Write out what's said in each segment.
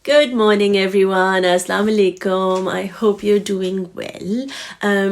Good morning, everyone. Assalamu alaikum. I hope you're doing well.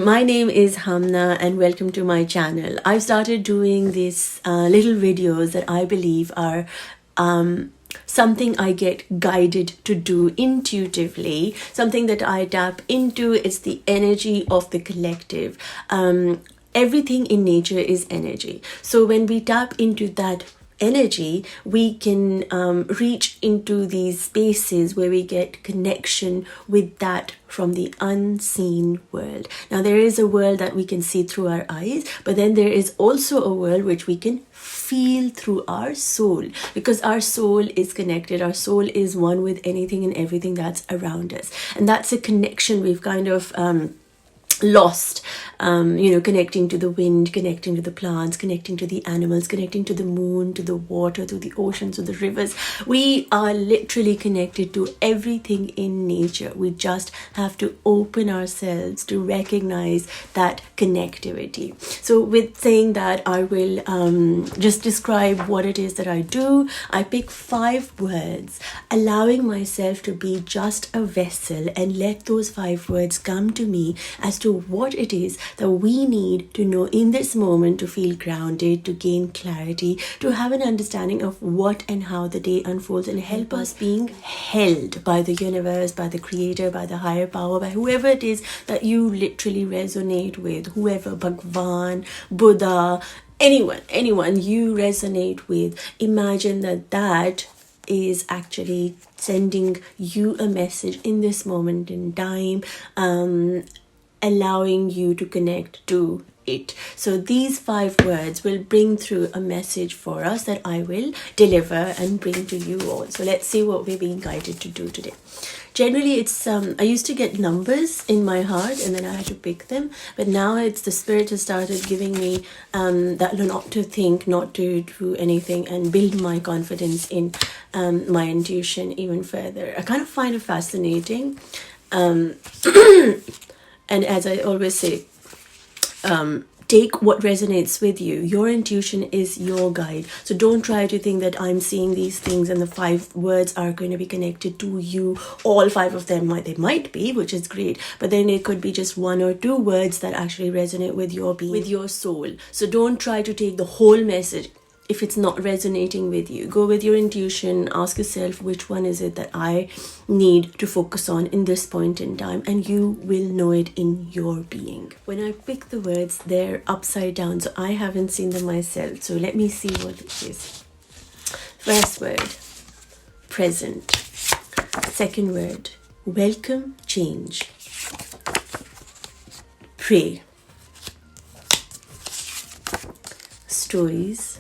My name is Hamna, and welcome to my channel. I've started doing these little videos that I believe are something I get guided to do intuitively, something that I tap into. It's the energy of the collective. Everything in nature is energy. So when we tap into that energy, we can reach into these spaces where we get connection with that from the unseen world. Now, there is a world that we can see through our eyes, but then there is also a world which we can feel through our soul, because our soul is connected. Our soul is one with anything and everything that's around us, and that's a connection we've kind of lost, connecting to the wind, connecting to the plants, connecting to the animals, connecting to the moon, to the water, to the oceans, to the rivers. We are literally connected to everything in nature. We just have to open ourselves to recognize that connectivity. So with saying that, I will just describe what it is that I do. I pick 5 words, allowing myself to be just a vessel and let those 5 words come to me as to what it is that we need to know in this moment to feel grounded, to gain clarity, to have an understanding of what and how the day unfolds, and help us being held by the universe, by the creator, by the higher power, by whoever it is that you literally resonate with, whoever, Bhagwan, Buddha, anyone you resonate with. Imagine that is actually sending you a message in this moment in time, allowing you to connect to it. So these 5 words will bring through a message for us that I will deliver and bring to you all. So let's see what we're being guided to do today. Generally, it's I used to get numbers in my heart and then I had to pick them, but now it's the spirit has started giving me that not to think, not to do anything, and build my confidence in my intuition even further. I kind of find it fascinating. And as I always say, take what resonates with you. Your intuition is your guide. So don't try to think that I'm seeing these things and the 5 words are going to be connected to you. All 5 of them they might be, which is great. But then it could be just 1 or 2 words that actually resonate with your being, with your soul. So don't try to take the whole message if it's not resonating with you. Go with your intuition. Ask yourself, which one is it that I need to focus on in this point in time, and you will know it in your being. When I pick the words, they're upside down, so I haven't seen them myself. So let me see what it is. First word, present. Second word, welcome change. Pray. Stories.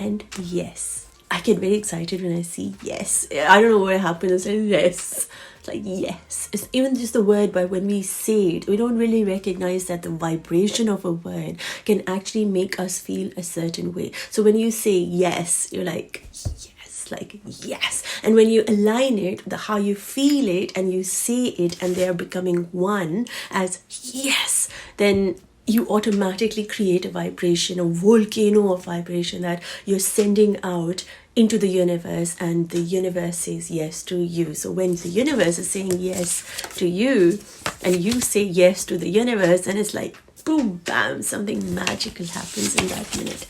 And yes. I get very excited when I see yes. I don't know what happens. I say yes. It's like yes. It's even just the word, but when we say it, we don't really recognize that the vibration of a word can actually make us feel a certain way. So when you say yes, you're like yes, like yes. And when you align it, how you feel it and you say it, and they are becoming one as yes, then you automatically create a vibration, a volcano of vibration that you're sending out into the universe, and the universe says yes to you. So when the universe is saying yes to you and you say yes to the universe, and it's like boom, bam, something magical happens in that minute.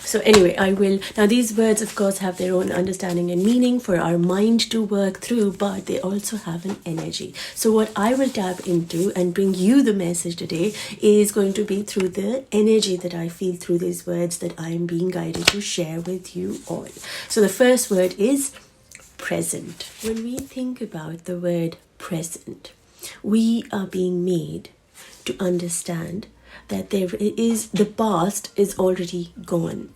So anyway, now these words of course have their own understanding and meaning for our mind to work through, but they also have an energy. So what I will tap into and bring you the message today is going to be through the energy that I feel through these words that I am being guided to share with you all. So the first word is present. When we think about the word present, we are being made to understand that the past is already gone.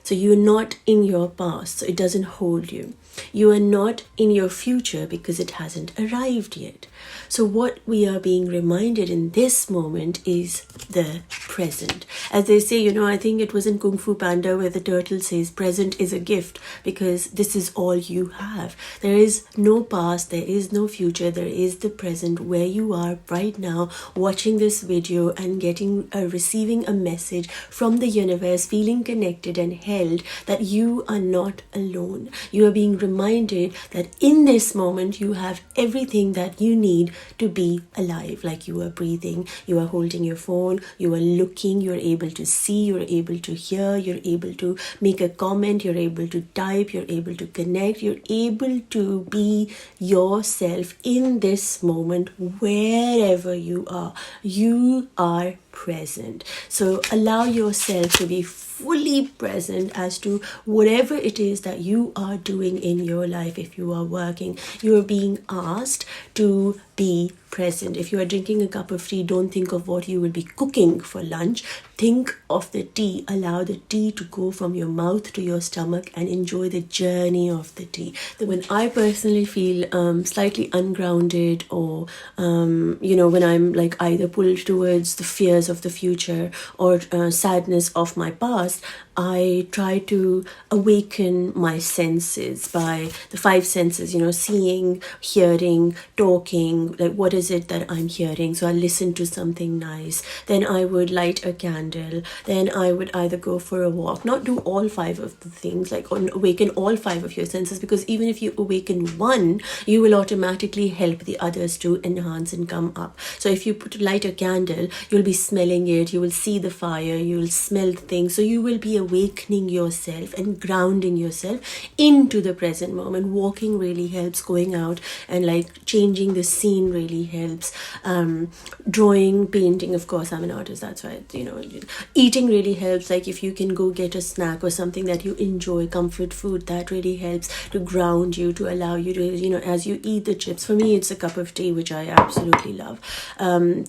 So you're not in your past, so it doesn't hold you. You are not in your future because it hasn't arrived yet. So what we are being reminded in this moment is the present. As they say, I think it was in Kung Fu Panda where the turtle says, present is a gift, because this is all you have. There is no past, there is no future, there is the present where you are right now, watching this video and receiving a message from the universe, feeling connected and held that you are not alone. You are being reminded that in this moment you have everything that you need to be alive. Like you are breathing, you are holding your phone, you are looking, you're able to see, you're able to hear, you're able to make a comment, you're able to type, you're able to connect, you're able to be yourself in this moment wherever you are. You are present. So allow yourself to be fully present as to whatever it is that you are doing in your life. If you are working, you are being asked to be present. If you are drinking a cup of tea, don't think of what you will be cooking for lunch. Think of the tea. Allow the tea to go from your mouth to your stomach and enjoy the journey of the tea. When I personally feel slightly ungrounded, or when I'm like either pulled towards the fears of the future or sadness of my past, I try to awaken my senses by the five senses, seeing, hearing, talking. Like, what is it that I'm hearing? So I listen to something nice. Then I would light a candle. Then I would either go for a walk, not do all five of the things, like awaken all five of your senses, because even if you awaken one, you will automatically help the others to enhance and come up. So if you light a candle, you'll be smelling it, you will see the fire, you will smell things. So you will be awakening yourself and grounding yourself into the present moment. Walking really helps. Going out and like changing the scene really helps. Drawing, painting, of course I'm an artist, that's why, eating really helps. Like if you can go get a snack or something that you enjoy, comfort food, that really helps to ground you, to allow you to, as you eat the chips. For me, it's a cup of tea, which I absolutely love.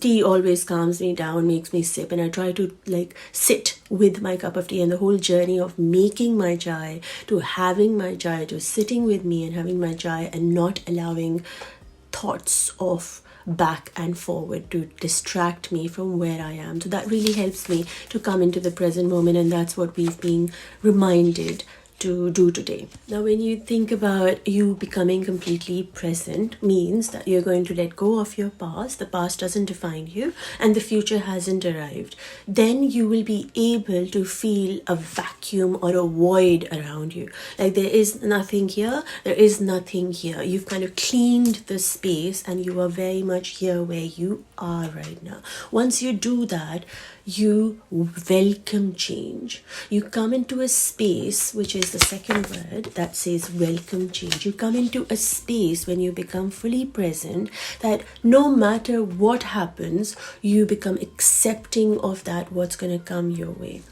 Tea always calms me down, makes me sip, and I try to like sit with my cup of tea, and the whole journey of making my chai, to having my chai, to sitting with me and having my chai, and not allowing thoughts of back and forward to distract me from where I am. So that really helps me to come into the present moment, and that's what we've been reminded to do today. Now, when you think about you becoming completely present, means that you're going to let go of your past. The past doesn't define you, and the future hasn't arrived. Then you will be able to feel a vacuum or a void around you. Like there is nothing here, there is nothing here. You've kind of cleaned the space, and you are very much here where you are right now. Once you do that, you welcome change. You come into a space, which is the second word that says welcome change. You come into a space when you become fully present, that no matter what happens, you become accepting of that, what's going to come your way.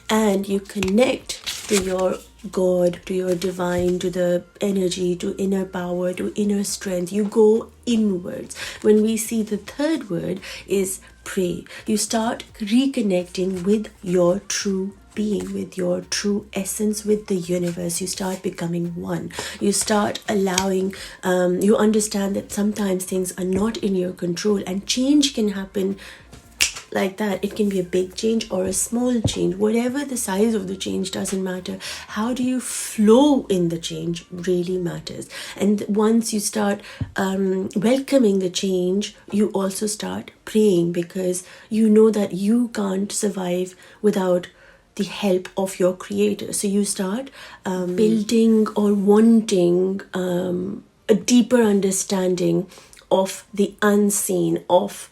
And you connect to your God, to your divine, to the energy, to inner power, to inner strength. You go inwards. When we see the third word is pray, you start reconnecting with your true being, with your true essence, with the universe. You start becoming one. You start allowing, you understand that sometimes things are not in your control, and change can happen like that. It can be a big change or a small change. Whatever the size of the change, doesn't matter. How do you flow in the change really matters. And once you start welcoming the change, you also start praying, because you know that you can't survive without the help of your creator. So you start building or wanting a deeper understanding of the unseen, of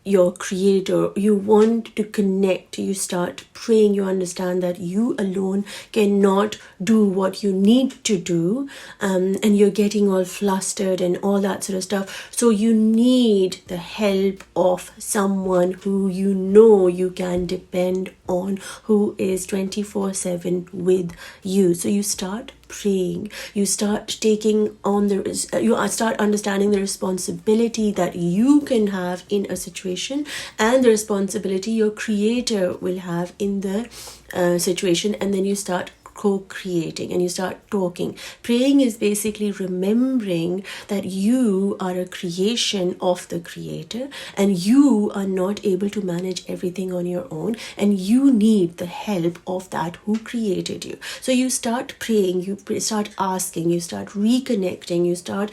your creator. You want to connect. You start praying. You understand that you alone cannot do what you need to do, and you're getting all flustered and all that sort of stuff. So you need the help of someone who you know you can depend on, who is 24/7 with you. So you start praying. You start taking on you start understanding the responsibility that you can have in a situation, and the responsibility your creator will have in the situation. And then you start co-creating, and you start talking. Praying is basically remembering that you are a creation of the creator, and you are not able to manage everything on your own, and you need the help of that who created you. So you start praying, you start asking, you start reconnecting, you start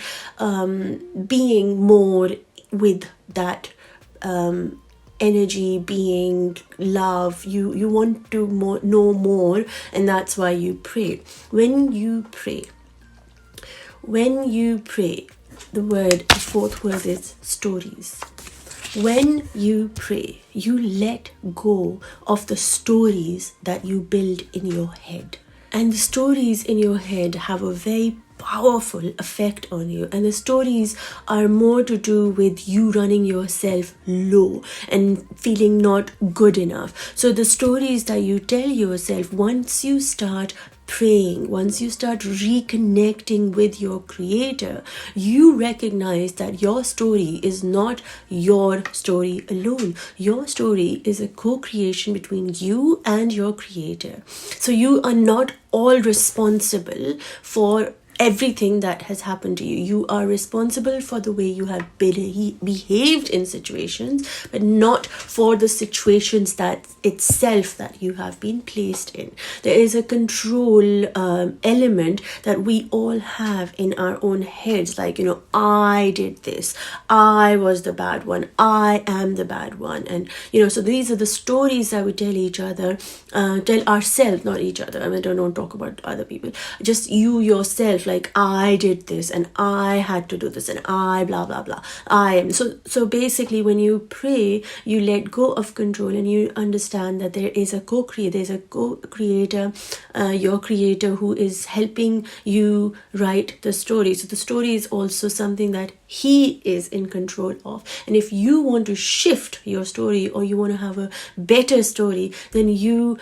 being more with that energy, being, love. You want to know more, and that's why you pray. When you pray, the fourth word is stories. When you pray, you let go of the stories that you build in your head. And the stories in your head have a very powerful effect on you. And the stories are more to do with you running yourself low and feeling not good enough. So the stories that you tell yourself, once you start praying, once you start reconnecting with your creator, you recognize that your story is not your story alone. Your story is a co-creation between you and your creator. So you are not all responsible for everything that has happened to you. You are responsible for the way you have behaved in situations, but not for the situations that itself that you have been placed in. There is a control element that we all have in our own heads, like, I did this, I was the bad one, I am the bad one. And so these are the stories that we tell each other, tell ourselves, not each other. I mean, don't talk about other people, just you yourself, like, I did this and I had to do this and I blah blah blah, I am. So basically, when you pray, you let go of control and you understand that there is a co-creator, there's a co-creator, your creator, who is helping you write the story. So the story is also something that he is in control of. And if you want to shift your story, or you want to have a better story, then you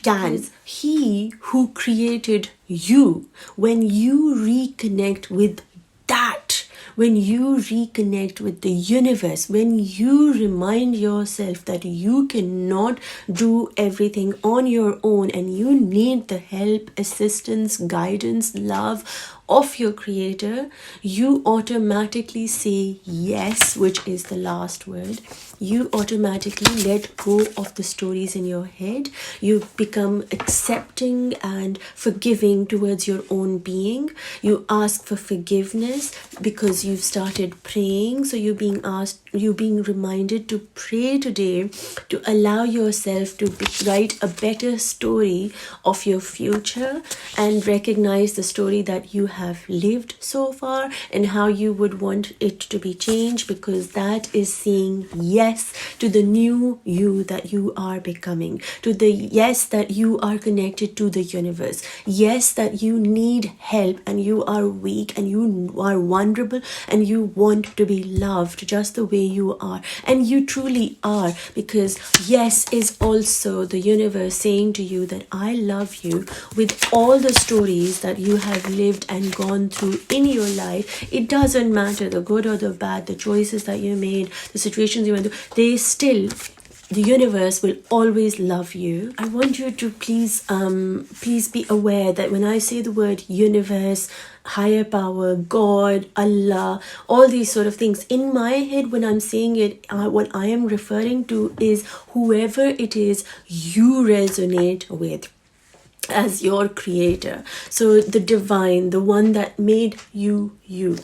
can. He who created you. When you reconnect with that, when you reconnect with the universe, when you remind yourself that you cannot do everything on your own and you need the help, assistance, guidance, love of your creator, you automatically say yes, which is the last word. You automatically let go of the stories in your head. You become accepting and forgiving towards your own being. You ask for forgiveness because you've started praying. So you're being reminded to pray today, to allow yourself to write a better story of your future and recognize the story that you have lived so far and how you would want it to be changed, because that is saying yes to the new you that you are becoming, to the yes that you are connected to the universe, yes that you need help and you are weak and you are vulnerable and you want to be loved just the way you are, and you truly are, because yes is also the universe saying to you that I love you with all the stories that you have lived and gone through in your life. It doesn't matter the good or the bad, the choices that you made, the situations you went through, the universe will always love you. I want you to please be aware that when I say the word universe, higher power, God, Allah, all these sort of things, in my head when I'm saying it, what I am referring to is whoever it is you resonate with as your creator. So the divine, the one that made you you.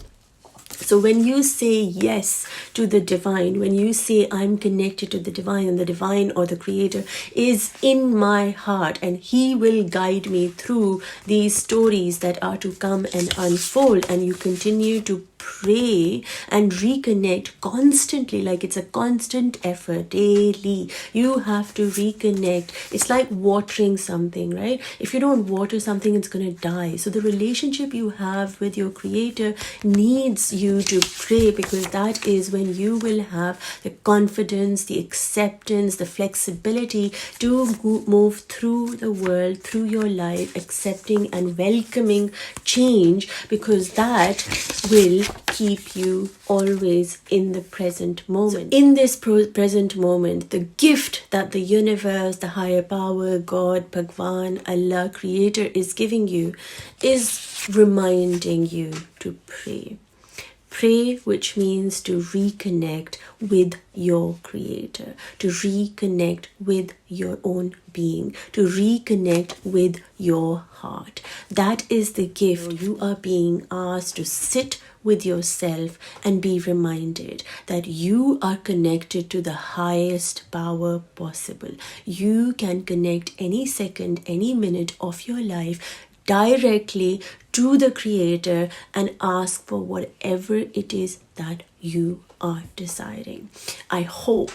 So when you say yes to the divine, when you say I'm connected to the divine, and the divine or the creator is in my heart and he will guide me through these stories that are to come and unfold, and you continue to pray and reconnect constantly, like it's a constant effort daily. You have to reconnect. It's like watering something, right? If you don't water something, it's going to die. So the relationship you have with your creator needs you to pray, because that is when you will have the confidence, the acceptance, the flexibility to move through the world, through your life, accepting and welcoming change, because that will keep you always in the present moment. So in this present moment, the gift that the universe, the higher power, God, Bhagwan, Allah, creator is giving you is reminding you to pray. Pray, which means to reconnect with your creator, to reconnect with your own being, to reconnect with your heart. That is the gift. You are being asked to sit with yourself and be reminded that you are connected to the highest power possible. You can connect any second, any minute of your life directly to the creator and ask for whatever it is that you are deciding. I hope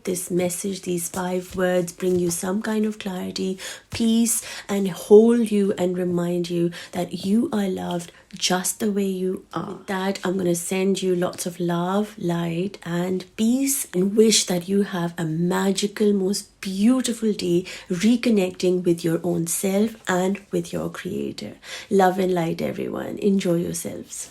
this message, these 5 words, bring you some kind of clarity, peace, and hold you and remind you that you are loved just the way you are. With that, I'm going to send you lots of love, light, and peace, and wish that you have a magical, most beautiful day reconnecting with your own self and with your creator. Love and light, everyone. Enjoy yourselves.